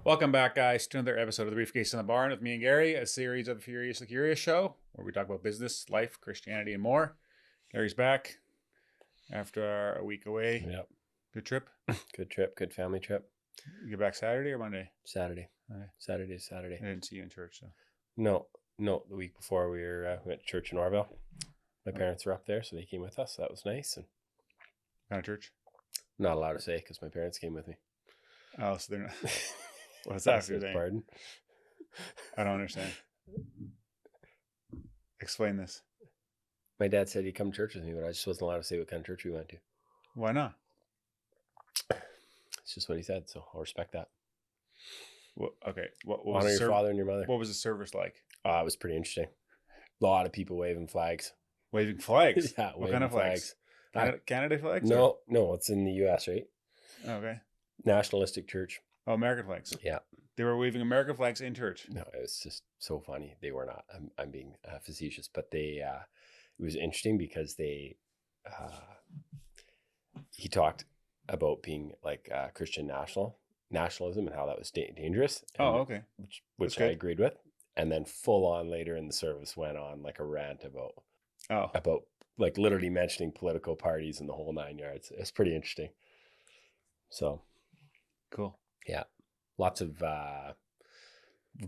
Welcome back, guys, to another episode of the Briefcase The Barn with me and Gary, a series of the Furiously Curious show where we talk about business, life, Christianity, and more. Gary's back after a week away. Yep. Good trip? Good trip. Good family trip. You get back Saturday or Monday? Saturday. Okay. Saturday. I didn't see you in church, so. No. The week before we went to church in Orville. My parents were up there, so they came with us. So that was nice. And Kind of church? not allowed to say because my parents came with me. Oh, so they're not. What's that for thing? Pardon? I don't understand. Explain this. My dad said he'd come to church with me, but I just wasn't allowed to say what kind of church we went to. Why not? It's just what he said, so I'll respect that. Well, okay. What was Honor your father and your mother. What was the service like? It was pretty interesting. A lot of people waving flags. Waving flags? Yeah, what kind of flags? Canada flags? No, it's in the U.S., right? Okay. Nationalistic church. Oh, American flags. Yeah. They were waving American flags in church. No, it was just so funny. They were not. I'm being facetious, but they. It was interesting because they. He talked about being like Christian nationalism and how that was dangerous. And, okay. Which I agreed with, and then full on later in the service went on like a rant about like literally mentioning political parties and the whole 9 yards. It's pretty interesting. So. Cool. Yeah. Lots of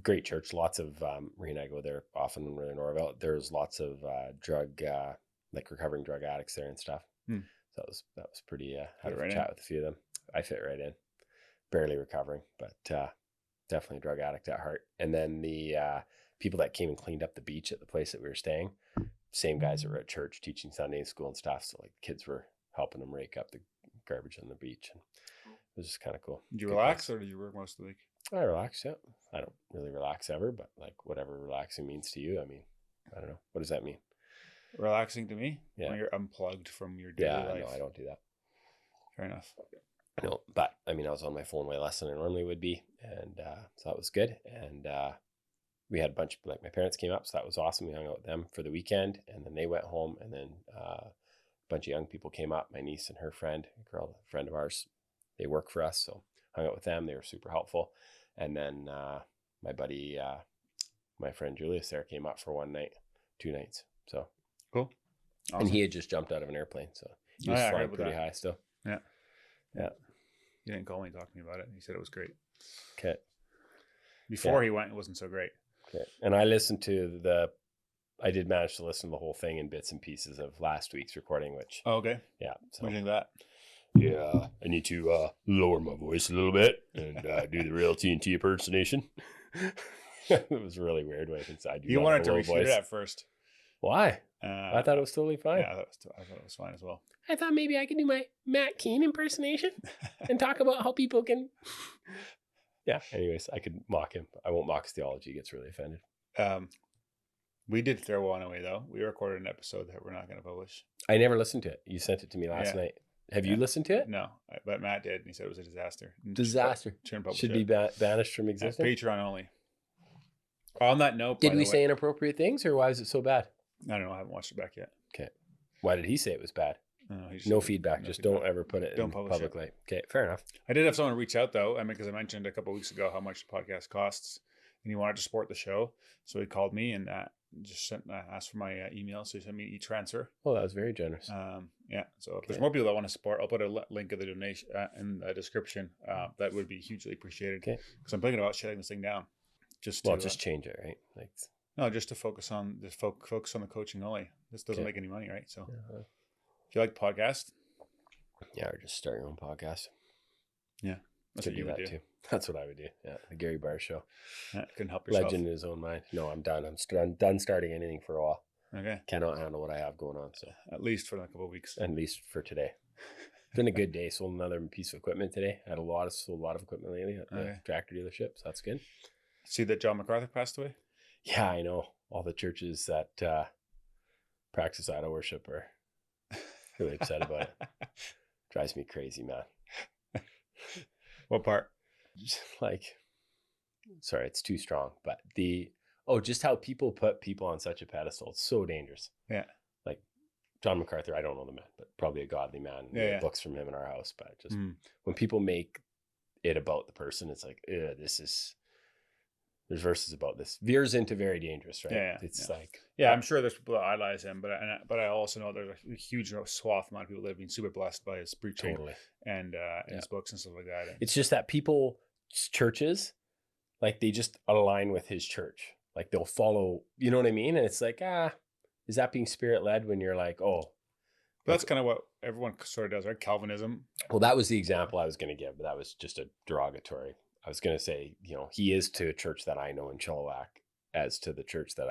great church. Lots of Marina. I go there often when we're in Orville. There's lots of drug, like recovering drug addicts there and stuff. So that was pretty. Had a chat with a few of them. I fit right in. Barely recovering, but definitely a drug addict at heart. And then the people that came and cleaned up the beach at the place that we were staying, same guys that were at church teaching Sunday school and stuff. So like kids were helping them rake up the garbage on the beach. And it was just kind of cool. Did you relax or did you work most of the week? I relax, yeah. I don't really relax ever, but like whatever relaxing means to you, I mean, I don't know. What does that mean? Relaxing to me? Yeah. When you're unplugged from your daily life. No, I don't do that. Fair enough. No, but I mean, I was on my phone way less than I normally would be, and so that was good. And we had a bunch of, like, my parents came up, so that was awesome. We hung out with them for the weekend, and then they went home, and then a bunch of young people came up, my niece and her friend, a friend of ours. They work for us, so hung out with them. They were super helpful. And then my buddy, my friend Julius there came up for 1 night, 2 nights. So cool. Awesome. And he had just jumped out of an airplane, so he was flying pretty high still. Yeah. Yeah. He didn't call me and talk to me about it. He said it was great. Okay. Before he went, it wasn't so great. Okay. And I listened to I did manage to listen to the whole thing in bits and pieces of last week's recording, which. Oh, okay. Yeah. So. What do you think of that? Yeah, I need to lower my voice a little bit and do the real TNT impersonation. It was really weird when I think I do. You wanted to reshoot it at first. Why? I thought it was totally fine. Yeah, I thought it was fine as well. I thought maybe I could do my Matt Keane impersonation and talk about how people can. Yeah. Anyways, I could mock him. I won't mock his theology. He gets really offended. We did throw one away though. We recorded an episode that we're not going to publish. I never listened to it. You sent it to me last night. Have you listened to it? No, but Matt did, and he said it was a disaster. Should be banished from existence. Patreon only. On that note, did we say inappropriate things, or why is it so bad? I don't know. I haven't watched it back yet. Okay. Why did he say it was bad? No feedback. Just don't ever put it in publicly. Okay, fair enough. I did have someone reach out though. I mean, because I mentioned a couple of weeks ago how much the podcast costs, and he wanted to support the show, so he called me and just asked for my email. So he sent me an e-transfer. Oh, that was very generous. Yeah. So if there's more people that want to support, I'll put a link of the donation in the description. That would be hugely appreciated. Okay. Because I'm thinking about shutting this thing down. Just change it, right? Like. No, just to focus on focus on the coaching only. This doesn't make any money, right? So, if you like the podcast, or just start your own podcast. Yeah, that's what you would do. Too. That's what I would do. Yeah, the Gary Baars show. Couldn't help yourself. Legend in his own mind. No, I'm done. I'm done starting anything for a while. Okay. Cannot handle what I have going on. So at least for a couple of weeks. At least for today. It's been a good day. Sold another piece of equipment today. I had sold a lot of equipment lately at the tractor dealership. So that's good. See that John MacArthur passed away? Yeah, I know. All the churches that practice idol worship are really upset about it. Drives me crazy, man. What part? Sorry, it's too strong. But just how people put people on such a pedestal. It's so dangerous. Yeah. Like John MacArthur, I don't know the man, but probably a godly man. Yeah. Books from him in our house. But just when people make it about the person. It's like, there's verses about this. Veers into very dangerous, right? Yeah, It's like, I'm sure there's people that idolize him, but I also know there's a huge swath amount of people that have been super blessed by his preaching and his books and stuff like that. It's just that churches, like they just align with his church. Like they'll follow, you know what I mean? And it's like, is that being spirit led when you're like, oh. But that's kind of what everyone sort of does, right? Calvinism. Well, that was the example I was going to give, but that was just a derogatory. I was going to say, he is to a church that I know in Chilliwack as to the church that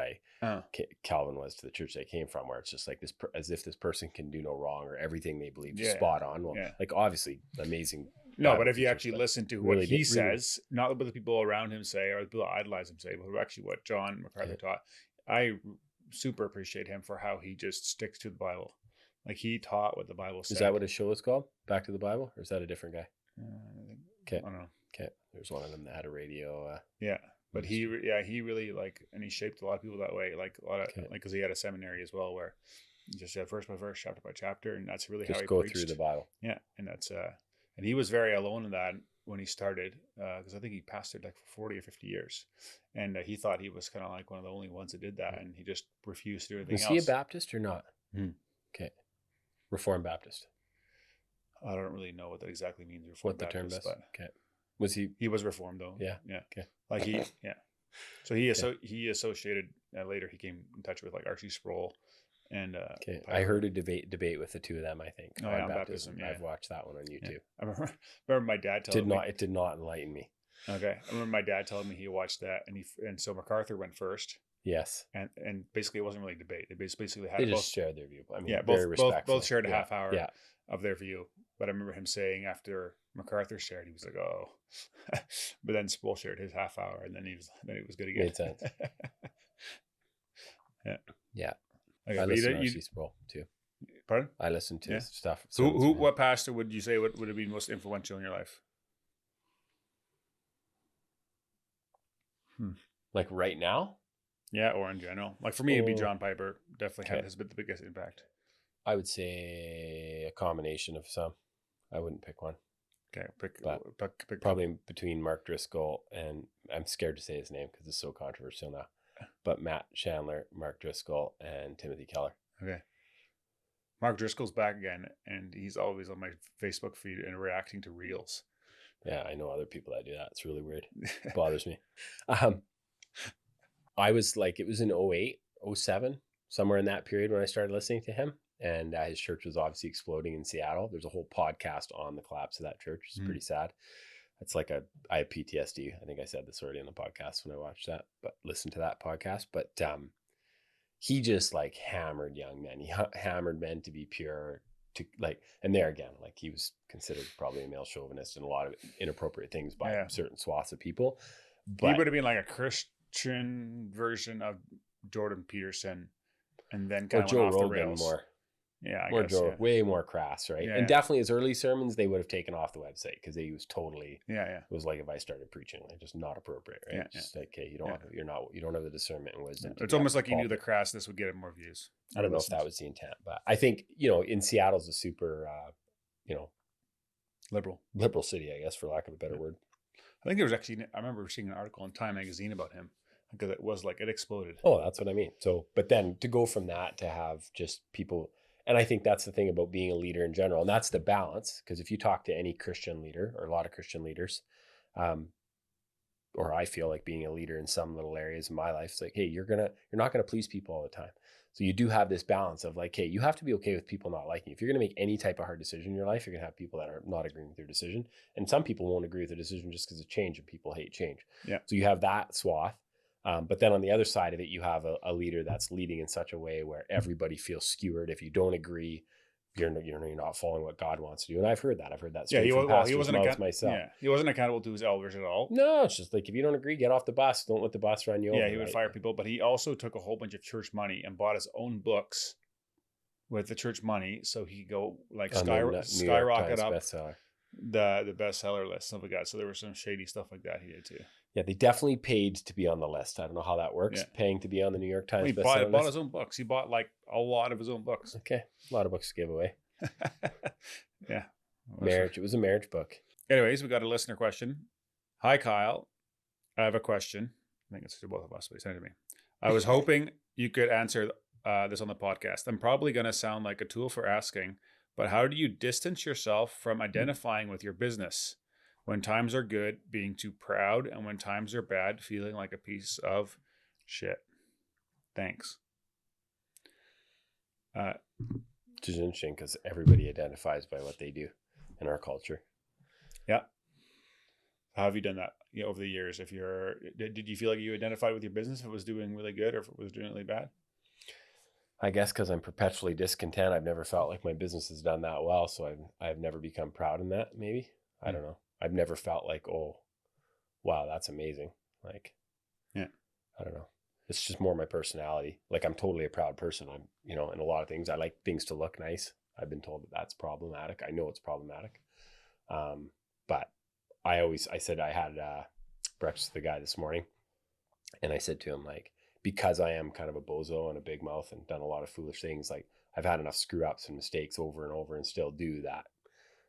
Calvin was to the church they came from, where it's just like this, as if this person can do no wrong or everything they believe is spot on. Well, like obviously amazing. No, but if you actually listen to what he says, not what the people around him say or the people that idolize him say, but actually what John MacArthur taught, I super appreciate him for how he just sticks to the Bible. Like he taught what the Bible said. Is that what his show is called? Back to the Bible? Or is that a different guy? I don't know. Okay. There's one of them that had a radio. But he really and he shaped a lot of people that way. Like a lot of, because he had a seminary as well where he just said verse by verse, chapter by chapter. And that's really how he go preached. Through the Bible. Yeah. And that's, and he was very alone in that when he started, because I think he pastored like for 40 or 50 years. And he thought he was kind of like one of the only ones that did that. And he just refused to do anything else. Was he a Baptist or not? Okay. Reformed Baptist. I don't really know what that exactly means. Reformed what the Baptist, term is. Okay. Was he? He was Reformed though. Yeah. Yeah. Okay. Like So he associated later. He came in touch with like Archie Sproul, and I heard a debate with the two of them. I think on baptism. Yeah. I've watched that one on YouTube. I remember my dad telling me it did not enlighten me. Okay, I remember my dad telling me he watched that, and so MacArthur went first. Yes, and basically it wasn't really a debate. They basically had just shared their view. I mean, both shared a half hour of their view. But I remember him saying after MacArthur shared, he was like, "Oh," but then Sproul shared his half hour, and then it was good again. Made sense. Yeah. Okay, I listen to Archie Sproul too. Pardon? I listen to his stuff. What pastor would you say would have been most influential in your life? Like right now? Yeah, or in general. Like for me, it'd be John Piper. Definitely had the biggest impact. I would say a combination of some. I wouldn't pick one. Okay, pick probably between Mark Driscoll and, I'm scared to say his name because it's so controversial now, but Matt Chandler, Mark Driscoll, and Timothy Keller. Okay. Mark Driscoll's back again, and he's always on my Facebook feed and reacting to reels. Yeah, I know other people that do that. It's really weird. It bothers me. I was like, it was in 08, 07, somewhere in that period when I started listening to him. And his church was obviously exploding in Seattle. There's a whole podcast on the collapse of that church. It's pretty sad. It's like I have PTSD. I think I said this already on the podcast when I watched that, but listen to that podcast. But he just like hammered young men. He hammered men to be pure, to like, and there again, like he was considered probably a male chauvinist and a lot of inappropriate things by certain swaths of people. But he would have been like a Christian version of Jordan Peterson, and then kind of Joe went off Rogan the rails. More. Yeah, I guess, way more crass, right? And definitely his early sermons, they would have taken off the website because he was totally, it was like if I started preaching, like just not appropriate, right? Just like, okay, you don't have the discernment and wisdom. It's almost like he knew the crassness would get him more views. I don't know if that was the intent, but I think, in Seattle's a super, liberal city, I guess, for lack of a better word. I think there was actually, I remember seeing an article in Time magazine about him because it was like, it exploded. Oh, that's what I mean. So, but then to go from that to have just people. And I think that's the thing about being a leader in general. And that's the balance. Because if you talk to any Christian leader or a lot of Christian leaders, or I feel like being a leader in some little areas of my life, it's like, hey, you're not going to please people all the time. So you do have this balance of like, hey, you have to be okay with people not liking you. If you're going to make any type of hard decision in your life, you're going to have people that are not agreeing with your decision. And some people won't agree with the decision just because of change, and people hate change. Yeah. So you have that swath. But then on the other side of it, you have a leader that's leading in such a way where everybody feels skewered. If you don't agree, you're not following what God wants to do. And I've heard that. Straight from pastors' mouths myself. Yeah, he wasn't accountable to his elders at all. No, it's just like, if you don't agree, get off the bus. Don't let the bus run you over. Yeah, he would fire people, but he also took a whole bunch of church money and bought his own books with the church money, so he could go like skyrocket up the bestseller list, stuff like that. So there was some shady stuff like that he did too. Yeah, they definitely paid to be on the list. I don't know how that works. Paying to be on the New York Times. He bought his own books. He bought like a lot of his own books. Okay, a lot of books to give away. Yeah, marriage. It was a marriage book. Anyways, we got a listener question. Hi, Kyle. I have a question. I think it's to both of us, but he sent it to me. I was hoping you could answer this on the podcast. I'm probably going to sound like a tool for asking, but how do you distance yourself from identifying with your business? When times are good, being too proud, and when times are bad, feeling like a piece of shit. Thanks. Which is interesting because everybody identifies by what they do in our culture. Yeah. How have you done that over the years? Did you feel like you identified with your business if it was doing really good or if it was doing really bad? I guess because I'm perpetually discontent, I've never felt like my business has done that well. So I've never become proud in that. Maybe I don't know. I've never felt like, oh, wow, that's amazing. Like, yeah, I don't know. It's just more my personality. Like I'm totally a proud person. I'm, in a lot of things, I like things to look nice. I've been told that that's problematic. I know it's problematic. But I said I had breakfast with the guy this morning, and I said to him, like, because I am kind of a bozo and a big mouth and done a lot of foolish things, like I've had enough screw ups and mistakes over and over and still do that.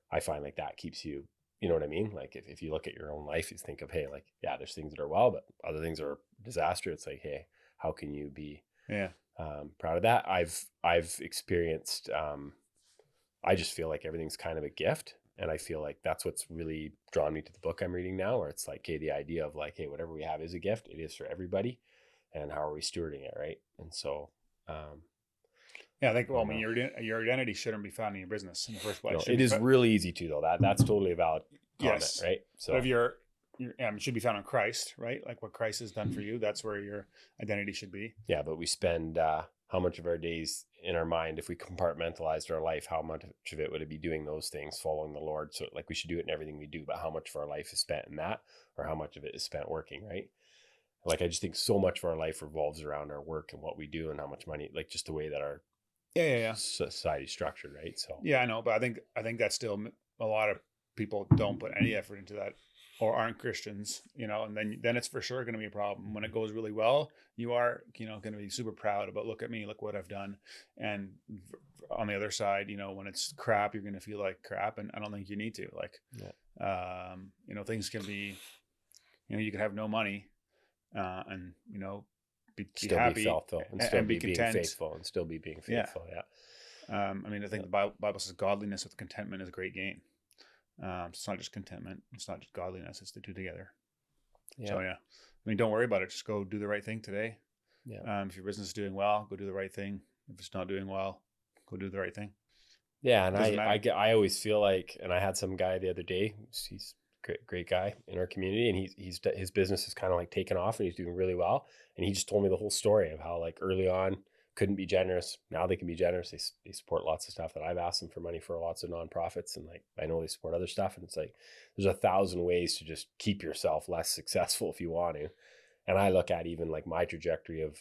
I find like that keeps you, you know what I mean? Like if you look at your own life, you think of, hey, like, yeah, there's things that are well, but other things are disaster. It's like, hey, how can you be proud of that? I've experienced, I just feel like everything's kind of a gift. And I feel like that's what's really drawn me to the book I'm reading now, where it's like, hey, the idea of like, hey, whatever we have is a gift. It is for everybody. And how are we stewarding it, right? And so, yeah, I think, well, I mean, your identity shouldn't be found in your business in the first place. No, it is really easy to, though. That's totally a valid comment, yes. Right? So, but if it should be found in Christ, right? Like what Christ has done for you, that's where your identity should be. Yeah, but we spend how much of our days in our mind, if we compartmentalized our life, how much of it would it be doing those things, following the Lord? So like we should do it in everything we do, but how much of our life is spent in that, or how much of it is spent working, right? Like I just think so much of our life revolves around our work and what we do and how much money, like just the way that our society is structured, right? So yeah, I know, but I think that's still a lot of people don't put any effort into that or aren't Christians, and then it's for sure going to be a problem. When it goes really well, you are, going to be super proud about, look at me, look what I've done. And on the other side, when it's crap, you're going to feel like crap. And I don't think you need to, things can be, you can have no money, and, be still happy, be faithful and still be content. Being faithful and still be being faithful. Yeah. I mean, I think the Bible says godliness with contentment is a great gain. It's not just contentment. It's not just godliness. It's the two together. Yeah. So, yeah. I mean, don't worry about it. Just go do the right thing today. Yeah. If your business is doing well, go do the right thing. If it's not doing well, go do the right thing. Yeah. And I always feel like, and I had some guy the other day, he's great guy in our community, and his business is kind of like taken off and he's doing really well. And he just told me the whole story of how like early on couldn't be generous. Now they can be generous. They support lots of stuff that I've asked them for money for, lots of nonprofits. And like, I know they support other stuff, and it's like, there's 1,000 ways to just keep yourself less successful if you want to. And I look at even like my trajectory of,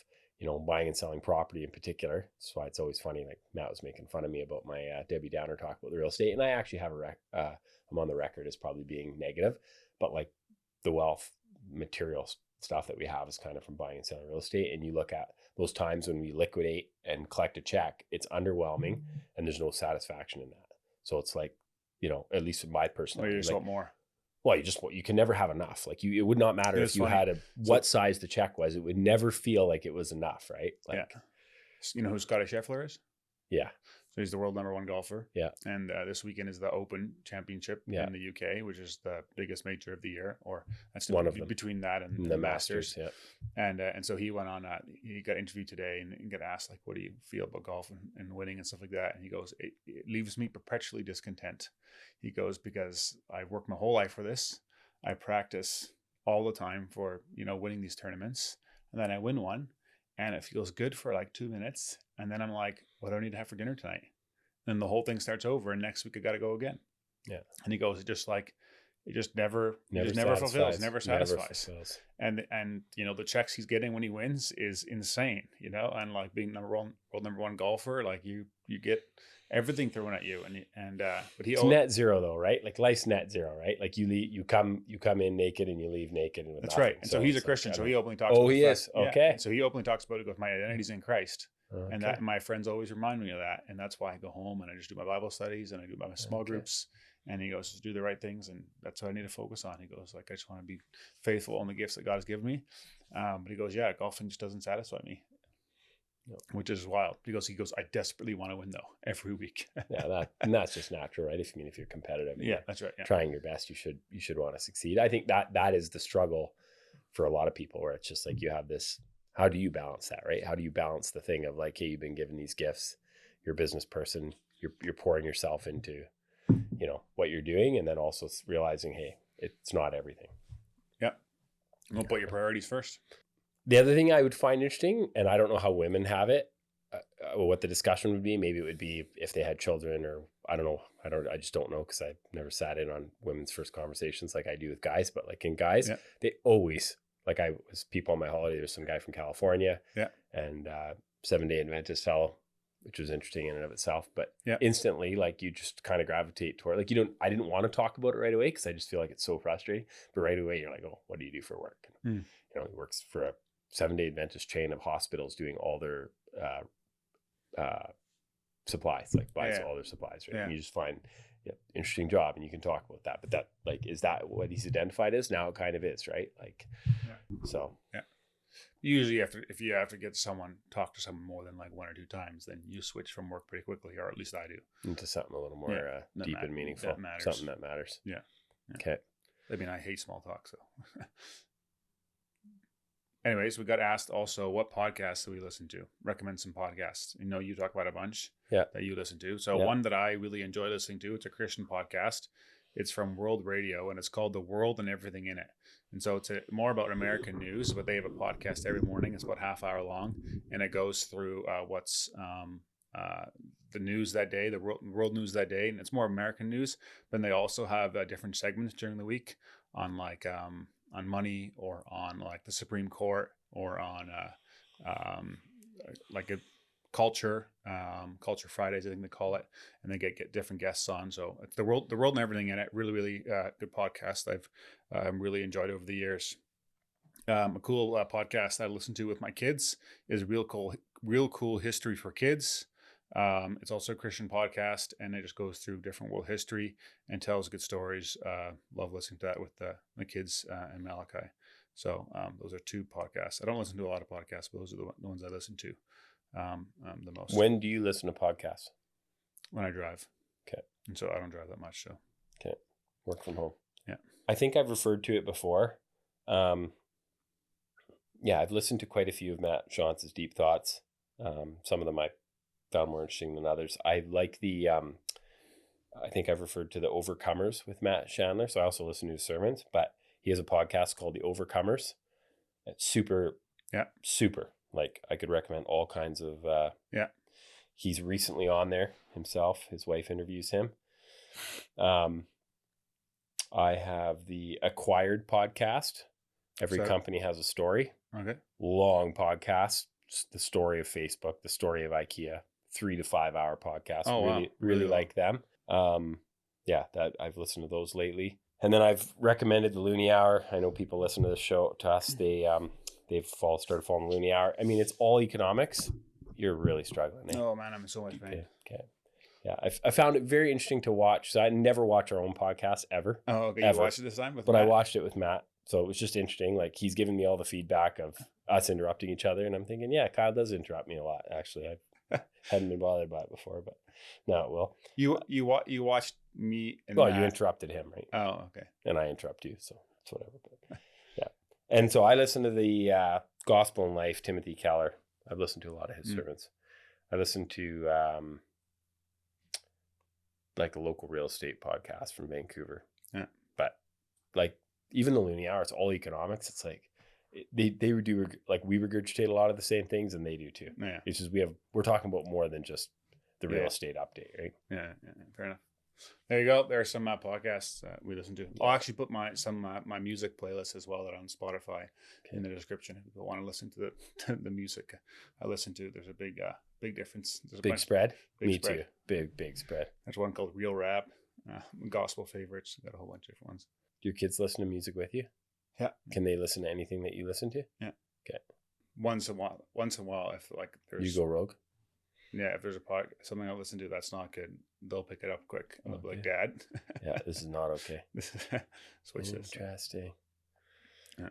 buying and selling property in particular. That's why it's always funny. Like Matt was making fun of me about my Debbie Downer talk about the real estate. And I actually have I'm on the record as probably being negative, but like the wealth material stuff that we have is kind of from buying and selling real estate. And you look at those times when we liquidate and collect a check, it's underwhelming and there's no satisfaction in that. So it's like, at least in my personal, you just want more. Well, you can never have enough. Like it would not matter if you had what size the check was. It would never feel like it was enough, right? Like, yeah. You know who Scottie Scheffler is? Yeah. So he's the world #1 golfer. Yeah. And this weekend is the Open Championship in the UK, which is the biggest major of the year, or that's one of them between that and the Masters. Yeah. And so he went on he got interviewed today and got asked, like, what do you feel about golf and winning and stuff like that? And he goes, it leaves me perpetually discontent. He goes, because I've worked my whole life for this. I practice all the time for, winning these tournaments. And then I win one and it feels good for like 2 minutes. And then I'm like, what do I need to have for dinner tonight? And the whole thing starts over, and next week I got to go again. Yeah. And he goes, it just never fulfills, never satisfies. And the checks he's getting when he wins is insane, and like being world #1 golfer, like you get everything thrown at you, but it's net zero though, right? Like life's net zero, right? Like you come in naked and you leave naked. And that's nothing. right. And so he's a Christian, so he openly talks. Oh, he is. Okay. Yeah. So he openly talks about it. Goes, my identity's in Christ. Okay. And that my friends always remind me of that, and that's why I go home and I just do my Bible studies and I do my small groups, And he goes, do the right things, and that's what I need to focus on. He goes, like, I just want to be faithful in the gifts that God has given me. But he goes, yeah, golfing just doesn't satisfy me, which is wild. He goes, I desperately want to win though every week. And that's just natural, right? If you're competitive, yeah, that's right. Yeah. Trying your best, you should want to succeed. I think that is the struggle for a lot of people, where it's just like you have this. How do you balance that, right? How do you balance the thing of like, hey, you've been given these gifts, you're a business person, you're pouring yourself into, what you're doing, and then also realizing, hey, it's not everything. Yeah. We'll put your priorities first. The other thing I would find interesting, and I don't know how women have it, what the discussion would be. Maybe it would be if they had children, or I don't know. I just don't know, because I've never sat in on women's first conversations like I do with guys. But like in guys, they always, like I was people on my holiday, there's some guy from California, and 7-day Adventist fellow, which was interesting in and of itself. But instantly, like you just kind of gravitate toward, like I didn't want to talk about it right away because I just feel like it's so frustrating. But right away, you're like, oh, what do you do for work? And, he works for a 7-day Adventist chain of hospitals doing all their supplies, like buys all their supplies, right? And you just find interesting job, and you can talk about that. But that, like, is that what he's identified as? Now it kind of is, right? Like, so usually if you have to talk to someone more than like 1 or 2 times, then you switch from work pretty quickly, or at least I do, into something a little more deep and meaningful, something that matters. Okay. I mean, I hate small talk, so anyways, we got asked also, what podcasts do we listen to? Recommend some podcasts. You talk about a bunch that you listen to. So one that I really enjoy listening to, it's a Christian podcast. It's from World Radio, and it's called The World and Everything in It. And so it's more about American news, but they have a podcast every morning. It's about half hour long, and it goes through what's the news that day, the world news that day, and it's more American news. But they also have different segments during the week on like on money, or on like the Supreme Court, or on like a culture Fridays, I think they call it, and they get different guests on. So it's the world and everything in it. Really good podcast I've really enjoyed over the years. A cool podcast I listen to with my kids is Real Cool History for Kids. It's also a Christian podcast, and it just goes through different world history and tells good stories. Love listening to that with the kids and Malachi. So those are 2 podcasts. I don't listen to a lot of podcasts, but those are the ones I listen to the most. When do you listen to podcasts? When I drive. Okay. And so I don't drive that much. So. Okay. Work from home. Yeah. I think I've referred to it before. I've listened to quite a few of Matt Shantz' deep thoughts. Some of them I found more interesting than others. I like the, I think I've referred to the Overcomers with Matt Chandler. So I also listen to his sermons, but he has a podcast called The Overcomers. It's super. Like, I could recommend all kinds of, he's recently on there himself. His wife interviews him. I have the Acquired podcast. Every company has a story. Okay. Long podcast. The story of Facebook, the story of IKEA, 3 to 5 hour podcast. Really like them. That I've listened to those lately. And then I've recommended the Looney Hour. I know people listen to the show to us. They've started following the Looney Hour. I mean, it's all economics. You're really struggling. Oh man, I'm in so much pain. Okay. Yeah, I found it very interesting to watch. So I never watch our own podcast ever. Oh, okay. You watched it this time But Matt? I watched it with Matt. So it was just interesting. Like, he's giving me all the feedback of us interrupting each other. And I'm thinking, yeah, Kyle does interrupt me a lot. Actually, I hadn't been bothered by it before, but now it will. You watched me and Matt. You interrupted him, right? Oh, okay. And I interrupt you. So it's whatever. But, yeah. And so I listened to the Gospel in Life, Timothy Keller. I've listened to a lot of his sermons. I listened to like a local real estate podcast from Vancouver. Yeah. But like, even the Looney Hour, it's all economics. It's like they do, like, we regurgitate a lot of the same things, and they do too. Yeah. It's just we're talking about more than just the real estate update, right? Yeah, fair enough. There you go. There are some podcasts we listen to. I'll actually put my music playlist as well that are on Spotify in the description if people want to listen to the music I listen to. There's a big difference. There's a big spread. Me too. Big spread. There's one called Real Rap, Gospel Favorites. Got a whole bunch of different ones. Do your kids listen to music with you? Yeah. Can they listen to anything that you listen to? Yeah. Okay. Once in a while, if like there's. You go rogue? Yeah, if there's a something I listen to that's not good, they'll pick it up quick and they'll be like, Dad. Yeah, this is not okay. Switch this. Interesting. Yeah,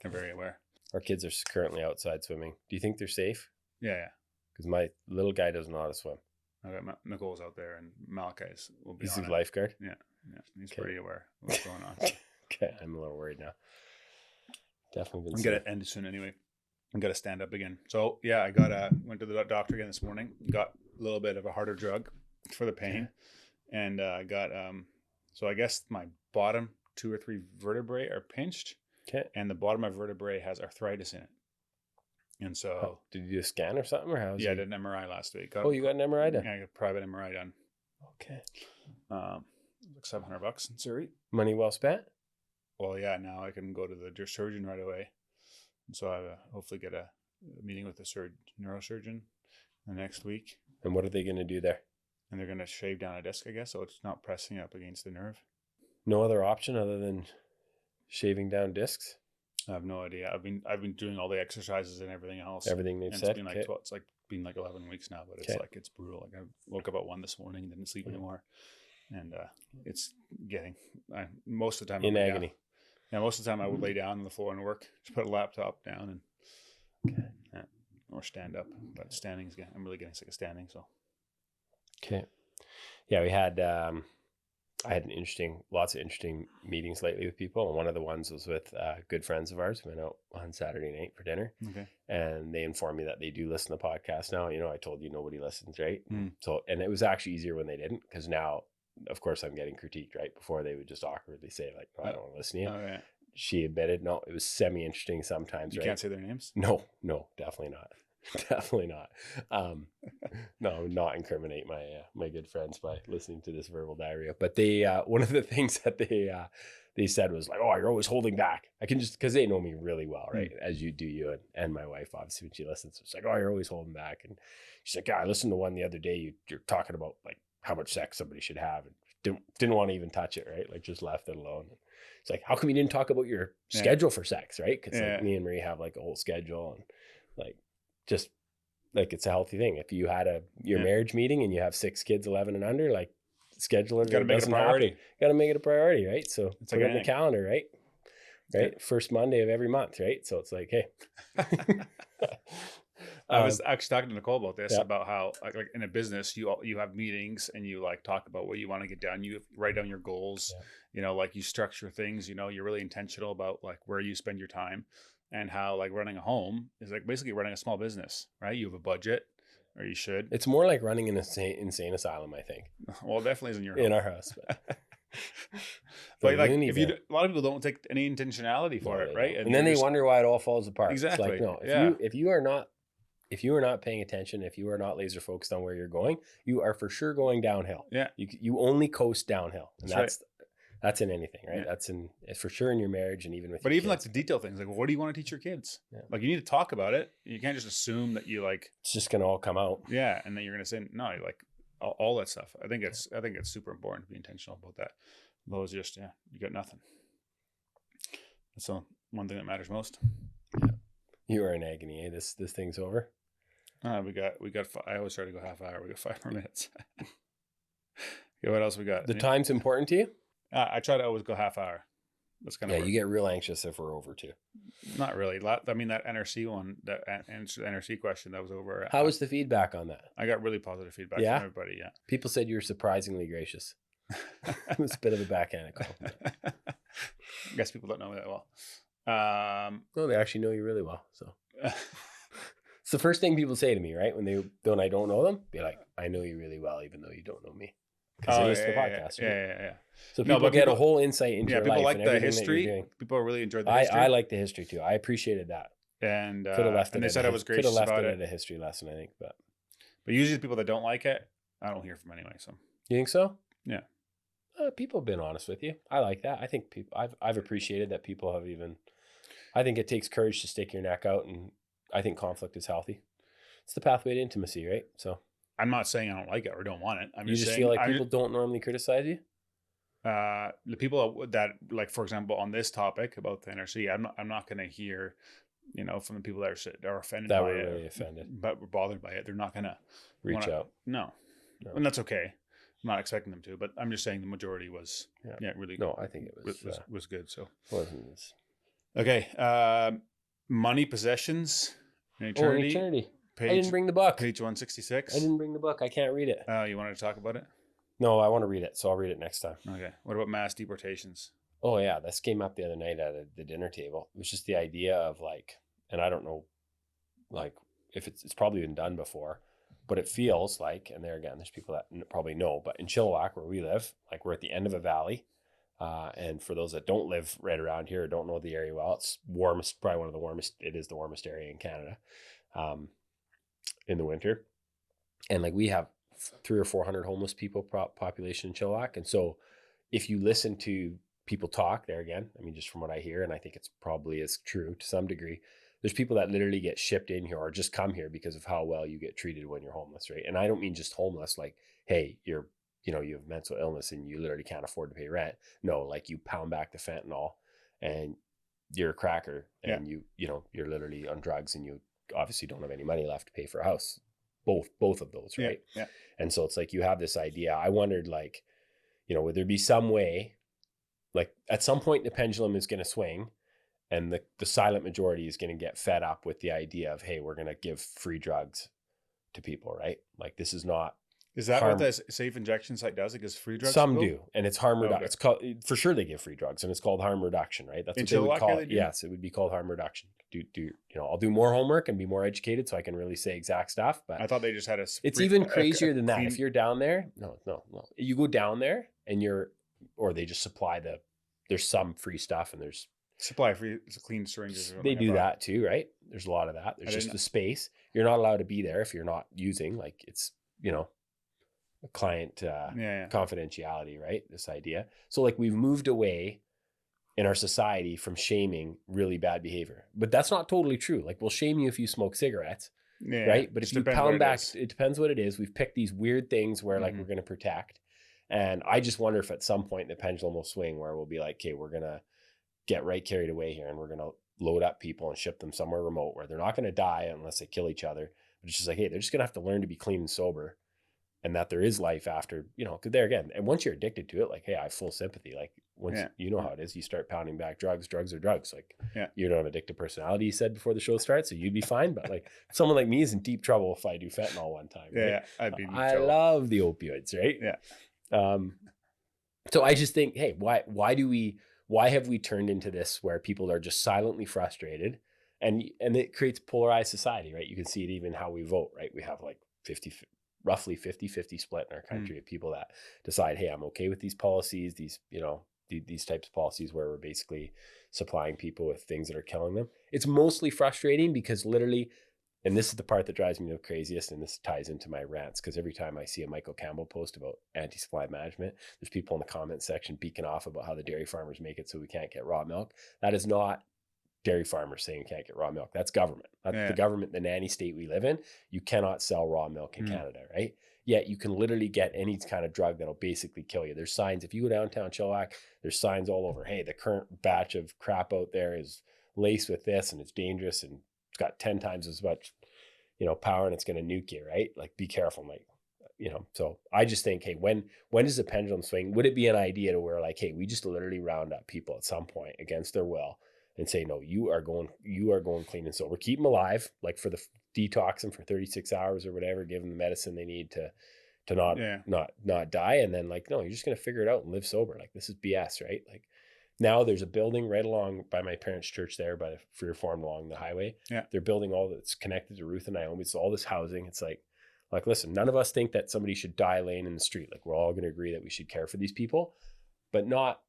they're very aware. Our kids are currently outside swimming. Do you think they're safe? Yeah. Because my little guy doesn't know how to swim. Okay, Nicole's out there and Malachi's will be. He's a lifeguard? Yeah. He's pretty aware of what's going on. Okay, I'm a little worried now. Definitely been. I'm gonna end soon anyway. I'm gonna stand up again. So yeah, I went to the doctor again this morning. Got a little bit of a harder drug for the pain, and I got So I guess my bottom 2 or 3 vertebrae are pinched. Okay. And the bottom of vertebrae has arthritis in it. And so, did you do a scan or something, or how? I did an MRI last week. You got an MRI done? Yeah, I got a private MRI done. Okay. Like $700 in Surrey. Money well spent. Well, yeah. Now I can go to the surgeon right away, and so I hopefully get a meeting with the neurosurgeon the next week. And what are they going to do there? And they're going to shave down a disc, I guess, so it's not pressing up against the nerve. No other option other than shaving down discs? I have no idea. I've been doing all the exercises and everything else. Everything they've said. It's been like 11 weeks now, but it's brutal. Like I woke up at 1 this morning and didn't sleep anymore, and it's getting most of the time in agony. Yeah, most of the time I would lay down on the floor and work. Just put a laptop down and or stand up. But standing I'm really getting sick of standing. So. Okay. Yeah, we had. I had lots of interesting meetings lately with people. And one of the ones was with good friends of ours. We went out on Saturday night for dinner. Okay. And they informed me that they do listen to podcasts now. I told you nobody listens, right? Mm. So, and it was actually easier when they didn't, because now, of course, I'm getting critiqued, right? Before they would just awkwardly say like, I don't want to listen to you. Oh, yeah. She admitted, no, it was semi-interesting sometimes, you right? Can't say their names? No, definitely not. Definitely not. No, not incriminate my good friends by listening to this verbal diarrhea. But they one of the things that they said was like, "Oh, you're always holding back." I can just, because they know me really well, right? As you do, and my wife, obviously, when she listens, it's like, "Oh, you're always holding back." And she's like, "Yeah, I listened to one the other day. You're talking about like how much sex somebody should have, and didn't want to even touch it, right? Like just left it alone." And it's like, how come you didn't talk about your schedule for sex, right? Because like me and Marie have like a whole schedule, and like. Just like it's a healthy thing. If you had your marriage meeting and you have 6 kids, 11 and under, like scheduling, got to make it a priority. Got to make it a priority, right? So it's put it in the calendar, right? Right, first Monday of every month, right? So it's like, hey. I was actually talking to Nicole about this, about how like in a business you have meetings and you like talk about what you want to get done. You write down your goals. Like you structure things. You're really intentional about like where you spend your time. And how like running a home is like basically running a small business, right? You have a budget, or you should. It's more like running an insane asylum, I think. Well, it definitely is in our house. But like, a lot of people don't take any intentionality for it, right? And then they wonder why it all falls apart. Exactly. It's like, no, if you are not paying attention, if you are not laser focused on where you're going, you are for sure going downhill. Yeah. You only coast downhill, and that's in anything, right? That's for sure in your marriage, and even with. But even kids. Like the detail things, like what do you want to teach your kids? Yeah. Like you need to talk about it. You can't just assume that you like. It's just gonna all come out. Yeah, and then you're gonna say no. You like all that stuff. I think it's super important to be intentional about that. Otherwise, just you got nothing. That's the one thing that matters most. Yeah. You are in agony. Eh? This thing's over. We got. I always try to go half hour. We got 5 more minutes. Okay, what else we got? The time's important to you? I try to always go half hour. That's kind of you get real anxious if we're over too. Not really. I mean, that NRC one, that answer the NRC question, that was over. How was the feedback on that? I got really positive feedback from everybody. Yeah, people said you were surprisingly gracious. It was a bit of a backhanded compliment. I guess people don't know me that well. No, they actually know you really well. So it's the first thing people say to me, right? When I don't know them, be like, "I know you really well, even though you don't know me." Because they listen to the podcast. Right? Yeah. So people get a whole insight into your life. People like and the history. People really enjoyed the history. I like the history too. I appreciated that. And could have left it. And they said I was gracious about it. Could have left it at a history lesson, I think. But usually the people that don't like it, I don't hear from anyway. So you think so? Yeah. People have been honest with you. I like that. I think I've appreciated that people have even. I think it takes courage to stick your neck out, and I think conflict is healthy. It's the pathway to intimacy, right? So. I'm not saying I don't like it or don't want it. You just feel like people don't normally criticize you? The people that, like, for example, on this topic about the NRC, I'm not going to hear from the people that are offended That by were it, really offended, but were bothered by it, they're not gonna reach out. No, and that's okay. I'm not expecting them to, but I'm just saying the majority was really. No, I think it was good. So wasn't this. Okay, money, possessions, and eternity. Eternity. Page, I didn't bring the book. Page 166. I didn't bring the book. I can't read it. Oh, you wanted to talk about it? No, I want to read it, so I'll read it next time. Okay. What about mass deportations? Oh yeah, this came up the other night at the dinner table. It was just the idea of and I don't know, if it's probably been done before, but it feels like, and there again, there's people that probably know, but in Chilliwack where we live, we're at the end of a valley. And for those that don't live right around here or don't know the area well, it's warmest, probably one of the warmest. It is the warmest area in Canada, in the winter. And we have 300 or 400 homeless people population in Chilliwack. And so if you listen to people talk there again, I mean, just from what I hear, and I think it's probably is true to some degree, there's people that literally get shipped in here or just come here because of how well you get treated when you're homeless, right? And I don't mean just homeless, hey, you have mental illness and you literally can't afford to pay rent. No, you pound back the fentanyl and you're a cracker and you're literally on drugs and you obviously don't have any money left to pay for a house. Both of those, right? Yeah. And so it's you have this idea. I wondered would there be some way, at some point the pendulum is going to swing and the silent majority is going to get fed up with the idea of, hey, we're going to give free drugs to people, right? This is not. Is that what the safe injection site does? It gives free drugs? Some do, and it's harm reduction. It's called, for sure they give free drugs, and it's called harm reduction, right? That's what they would call it. Yes, it would be called harm reduction. I'll do more homework and be more educated so I can really say exact stuff. But I thought they just had it's even crazier than that. If you're down there, no. You go down there and or they just supply there's some free stuff and there's supply free clean syringes. They do that too, right? There's a lot of that. There's just the space. You're not allowed to be there if you're not using, it's, client confidentiality, right? This idea. So we've moved away in our society from shaming really bad behavior, but that's not totally true. We'll shame you if you smoke cigarettes, right? But if you pound back, it depends what it is. We've picked these weird things where we're going to protect. And I just wonder if at some point the pendulum will swing where we'll be okay, we're going to get carried away here and we're going to load up people and ship them somewhere remote where they're not going to die unless they kill each other. But it's just hey, they're just going to have to learn to be clean and sober. And that there is life after, because there again, and once you're addicted to it, hey, I have full sympathy. Once you know how it is, you start pounding back drugs are drugs. You don't have addictive personality, you said before the show starts, so you'd be fine. But someone like me is in deep trouble if I do fentanyl one time. Right? Yeah, I'd be in I love the opioids, right? Yeah. So I just think, hey, why have we turned into this where people are just silently frustrated, and it creates polarized society, right? You can see it even how we vote, right? We have roughly 50-50 split in our country of people that decide, hey, I'm okay with these policies, these types of policies where we're basically supplying people with things that are killing them. It's mostly frustrating because literally, and this is the part that drives me the craziest, and this ties into my rants, because every time I see a Michael Campbell post about anti-supply management, there's people in the comment section beaking off about how the dairy farmers make it so we can't get raw milk. That is not dairy farmers saying you can't get raw milk. That's government. That's the government, the nanny state we live in. You cannot sell raw milk in Canada, right? Yet you can literally get any kind of drug that'll basically kill you. There's signs. If you go downtown Chilliwack, there's signs all over. Hey, the current batch of crap out there is laced with this and it's dangerous and it's got 10 times as much, power and it's going to nuke you, right? Be careful, So I just think, hey, when does the pendulum swing? Would it be an idea to where hey, we just literally round up people at some point against their will and say, no, you are going clean and sober. Keep them alive, for the detox them for 36 hours or whatever, give them the medicine they need to not die. And then no, you're just going to figure it out and live sober. This is BS, right? Now there's a building right along by my parents' church there by the Free Reformed along the highway. Yeah. They're building all that's connected to Ruth and Naomi. It's all this housing. It's listen, none of us think that somebody should die laying in the street. We're all going to agree that we should care for these people, but not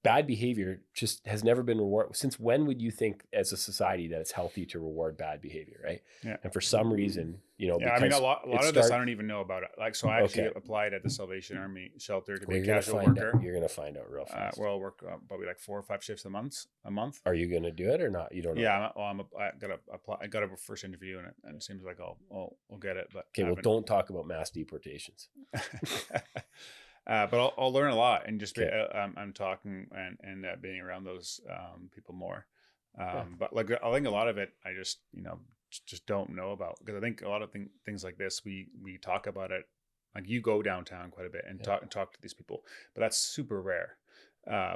bad behavior just has never been rewarded. Since when would you think as a society that it's healthy to reward bad behavior, right? Yeah. And for some reason, I mean, a lot of this I don't even know about it. So I actually applied at the Salvation Army shelter to be a casual worker. You're going to find out real fast. Where I'll work probably 4 or 5 shifts a month. Are you going to do it or not? You don't know. Yeah, I got to apply. I got a first interview and it seems like I'll get it. But okay, well, don't talk about mass deportations. But I'll learn a lot and just I'm talking and being around those people more. But like, I think a lot of it, I just, just don't know about, because I think a lot of things like this, we talk about it. Like, you go downtown quite a bit and talk to these people, but that's super rare.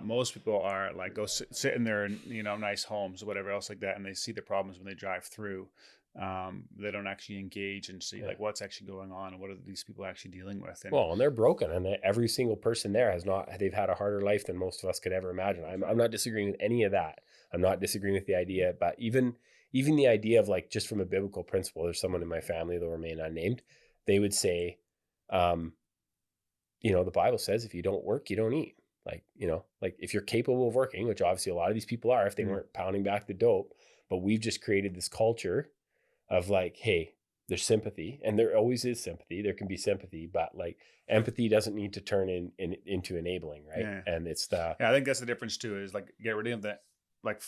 Most people are like, go sit in their, nice homes or whatever else like that, and they see the problems when they drive through. They don't actually engage and see like what's actually going on and what are these people actually dealing with. And they're broken, and every single person there they've had a harder life than most of us could ever imagine. I'm not disagreeing with any of that. I'm not disagreeing with the idea, but even the idea of, like, just from a biblical principle, there's someone in my family that will remain unnamed. They would say, the Bible says if you don't work, you don't eat. Like, like if you're capable of working, which obviously a lot of these people are, if they weren't pounding back the dope, but we've just created this culture of like, hey, there's sympathy, and there always is sympathy. There can be sympathy, but like empathy doesn't need to turn into enabling, right? Yeah. And it's I think that's the difference too, is like, get rid of that, like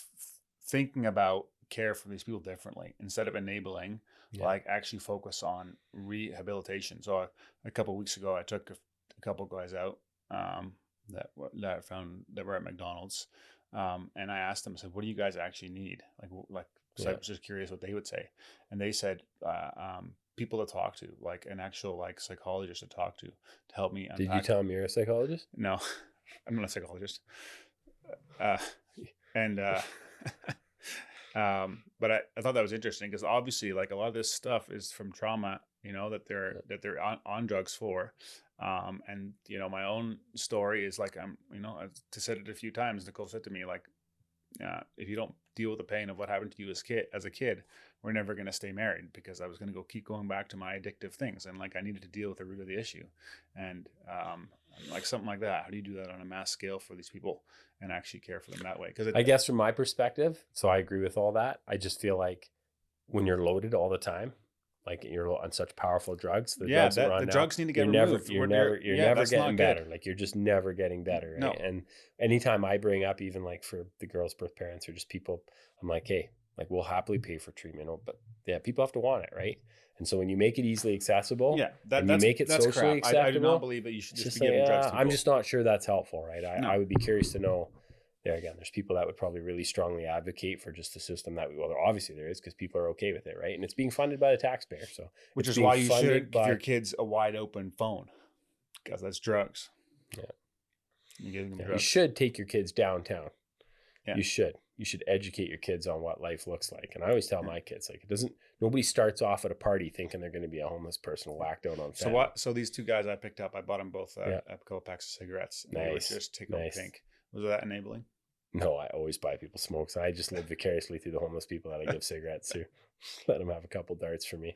thinking about care for these people differently instead of enabling, like actually focus on rehabilitation. So a couple of weeks ago, I took a couple of guys out that I found that were at McDonald's, and I asked them, I said, what do you guys actually need? So I was just curious what they would say. And they said, people to talk to, like an actual like psychologist to talk to help me unpack. Did you tell them you're a psychologist? No, I'm not a psychologist. But I thought that was interesting, because obviously, like, a lot of this stuff is from trauma, that they're on drugs for. And my own story is like, I've said it a few times. Nicole said to me, like, if you don't deal with the pain of what happened to you as a kid, we're never going to stay married, because I was going to keep going back to my addictive things, and like I needed to deal with the root of the issue, and like something like that. How do you do that on a mass scale for these people and actually care for them that way? Because I guess from my perspective, so I agree with all that. I just feel like when you're loaded all the time, like you're on such powerful drugs, drugs need to get removed. You're never getting better. Like, you're just never getting better. Right? No. And anytime I bring up, even like for the girls' birth parents or just people, I'm like, hey, like, we'll happily pay for treatment, but people have to want it, right? And so when you make it easily accessible, you make it socially acceptable. I do not believe that you should just be giving drugs to people. I'm just not sure that's helpful, right? I would be curious to know. There again, there's people that would probably really strongly advocate for just the system that obviously there is, because people are okay with it, right? And it's being funded by the taxpayer. So, which is why you should give your kids a wide open phone, because that's drugs. Yeah. You're giving them drugs. You should take your kids downtown. Yeah. You should educate your kids on what life looks like. And I always tell my kids, like, nobody starts off at a party thinking they're going to be a homeless person whacked out on fat. So these two guys I picked up, I bought them both a couple packs of cigarettes. And they were just tickle pink. Was that enabling? No, I always buy people smokes. I just live vicariously through the homeless people that I give cigarettes to. Let them have a couple darts for me.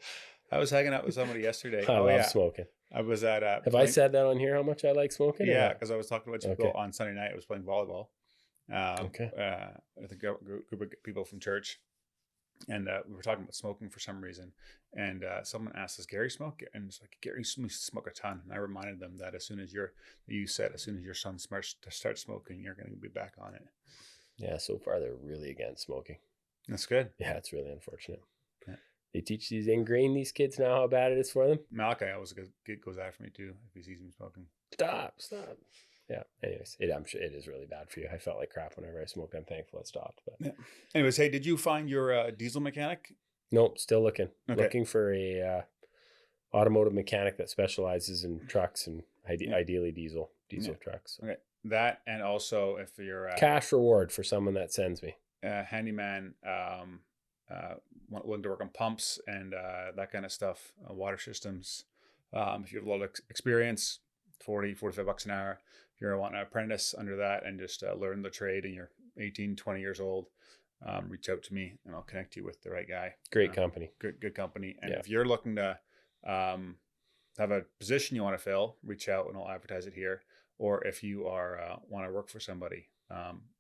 I was hanging out with somebody yesterday. I love smoking. I was at Have I said that on here, how much I like smoking? Yeah, because I was talking about people on Sunday night. I was playing volleyball with a group of people from church. And we were talking about smoking for some reason. And someone asked, does Gary smoke? And it's like, Gary smoke a ton. And I reminded them that as soon as your son starts smoking, you're going to be back on it. Yeah, so far they're really against smoking. That's good. Yeah, it's really unfortunate. Yeah. They ingrain these kids now how bad it is for them. Malachi always goes after me too if he sees me smoking. Stop. Yeah. Anyways, I'm sure it is really bad for you. I felt like crap whenever I smoked. I'm thankful it stopped. But yeah. Anyways, hey, did you find your diesel mechanic? Nope, still looking. Okay. Looking for a automotive mechanic that specializes in trucks and ideally diesel trucks. Okay, that, and also if you're cash reward for someone that sends me handyman, willing to work on pumps and that kind of stuff, water systems. If you have a lot of experience, $40-45 an hour. If you want an apprentice under that and just learn the trade and you're 18, 20 years old, reach out to me and I'll connect you with the right guy. Great company. Good company. And if you're looking to have a position you want to fill, reach out and I'll advertise it here. Or if you are want to work for somebody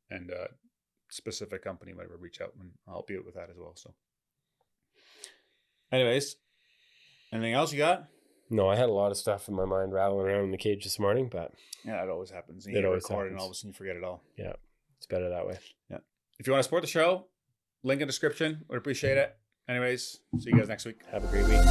and a specific company, whatever, reach out and I'll help you with that as well. So anyways, anything else you got? No, I had a lot of stuff in my mind rattling around in the cage this morning, but yeah, it always happens. You always record and all of a sudden you forget it all. Yeah, it's better that way. Yeah. If you want to support the show, link in the description. Would appreciate it. Anyways, see you guys next week. Have a great week.